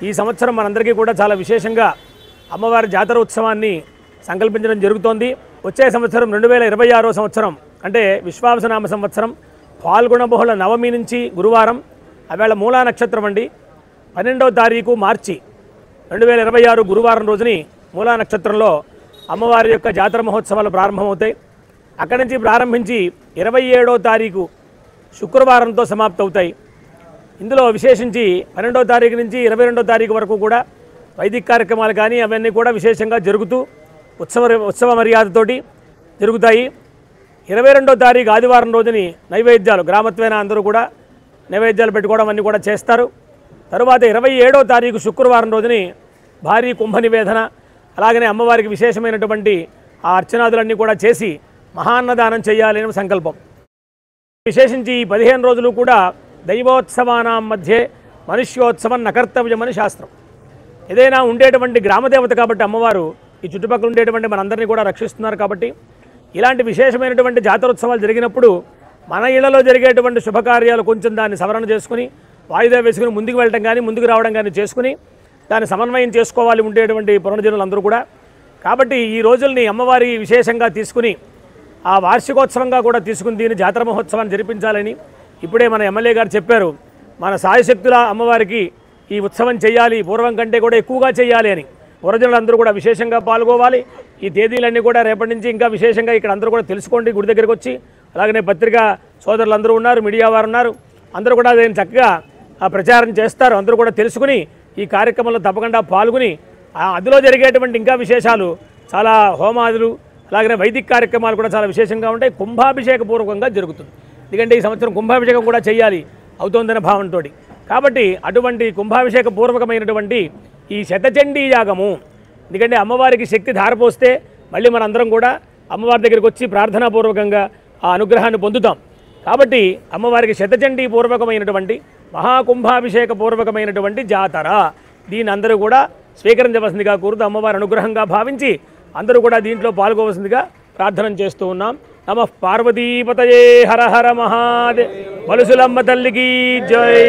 ఈ సంవత్సరం మనందరికీ కూడా చాలా విశేషంగా అమ్మవారి జాతర ఉత్సవాన్ని సంకల్పించడం జరుగుతోంది. వచ్చే సంవత్సరం 2026వ సంవత్సరం అంటే విశ్వావసనామ సంవత్సరం పాల్గొన బహుళ నవమి నుంచి గురువారం అవేళ మూలా నక్షత్రం అండి. 12వ తారీఖు మార్చి 2026 గురువారం రోజుని మూలా నక్షత్రంలో అమ్మవారి యొక్క జాతర మహోత్సవాలు ప్రారంభమవుతాయి. అక్కడి నుంచి ప్రారంభించి 27వ తారీఖు శుక్రవారంతో సమాప్తవుతాయి. ఇందులో విశేషించి 12వ తారీఖు నుంచి 22వ తారీఖు వరకు కూడా వైదిక కార్యక్రమాలు కానీ అవన్నీ కూడా విశేషంగా జరుగుతూ ఉత్సవ మర్యాదతోటి జరుగుతాయి. 22వ తారీఖు ఆదివారం రోజుని నైవేద్యాలు గ్రామత్వేన అందరూ కూడా నైవేద్యాలు పెట్టుకోవడం అన్నీ కూడా చేస్తారు. తరువాత 27వ తారీఖు శుక్రవారం రోజుని భారీ కుంభ నివేదన అలాగనే అమ్మవారికి విశేషమైనటువంటి ఆ అర్చనాదులన్నీ కూడా చేసి మహాన్నదానం చేయాలి అనే సంకల్పం. విశేషించి ఈ 15 రోజులు కూడా దైవోత్సవానాం మధ్యే మనుష్యోత్సవం నకర్తవ్యమని శాస్త్రం. ఏదైనా ఉండేటువంటి గ్రామదేవత కాబట్టి అమ్మవారు ఈ చుట్టుపక్కల ఉండేటువంటి మనందరినీ కూడా రక్షిస్తున్నారు. కాబట్టి ఇలాంటి విశేషమైనటువంటి జాతరోత్సవాలు జరిగినప్పుడు మన ఇళ్లలో జరిగేటువంటి శుభకార్యాలు కొంచెం దాన్ని సవరణ చేసుకుని వాయిదా వేసుకుని ముందుకు వెళ్ళడం కానీ ముందుకు రావడం కానీ చేసుకుని దాన్ని సమన్వయం చేసుకోవాలి ఉండేటువంటి పునర్జనులందరూ కూడా. కాబట్టి ఈ రోజుల్ని అమ్మవారి విశేషంగా తీసుకుని ఆ వార్షికోత్సవంగా కూడా తీసుకుని దీన్ని జాతర మహోత్సవాన్ని జరిపించాలని ఇప్పుడే మన ఎమ్మెల్యే గారు చెప్పారు. మన సాయశక్తుల అమ్మవారికి ఈ ఉత్సవం చేయాలి, పూర్వం కంటే కూడా ఎక్కువగా చేయాలి అని. పురజనులందరూ కూడా విశేషంగా పాల్గొవాలి. ఈ తేదీలన్నీ కూడా రేపటి నుంచి ఇంకా విశేషంగా ఇక్కడ అందరూ కూడా తెలుసుకోండి. గుడి దగ్గరికి వచ్చి అలాగనే పత్రికా సోదరులు అందరూ ఉన్నారు, మీడియా వారు ఉన్నారు, అందరూ కూడా దీన్ని చక్కగా ప్రచారం చేస్తారు. అందరూ కూడా తెలుసుకుని ఈ కార్యక్రమంలో తప్పకుండా పాల్గొని అందులో జరిగేటువంటి ఇంకా విశేషాలు చాలా హోమాదులు అలాగనే వైదిక కార్యక్రమాలు కూడా చాలా విశేషంగా ఉంటాయి. కుంభాభిషేక పూర్వకంగా జరుగుతుంది. ఎందుకంటే ఈ సంవత్సరం కుంభాభిషేకం కూడా చేయాలి అవుతోందనే భావంతో. కాబట్టి అటువంటి కుంభాభిషేక పూర్వకమైనటువంటి ఈ శతచండీ యాగము, ఎందుకంటే అమ్మవారికి శక్తి ధారపోస్తే మళ్ళీ మనందరం కూడా అమ్మవారి దగ్గరికి వచ్చి ప్రార్థనాపూర్వకంగా ఆ అనుగ్రహాన్ని పొందుతాం. కాబట్టి అమ్మవారికి శతచండీ పూర్వకమైనటువంటి మహాకుంభాభిషేక పూర్వకమైనటువంటి జాతర, దీన్ని అందరూ కూడా స్వీకరించవలసిందిగా కోరుతూ అమ్మవారి అనుగ్రహంగా భావించి అందరూ కూడా దీంట్లో పాల్గొవలసిందిగా ప్రార్థన చేస్తూ ఉన్నాం. నమః పార్వతీపతయే హర హర మహాదేవ్. బలుసులమ్మ తల్లికి జై.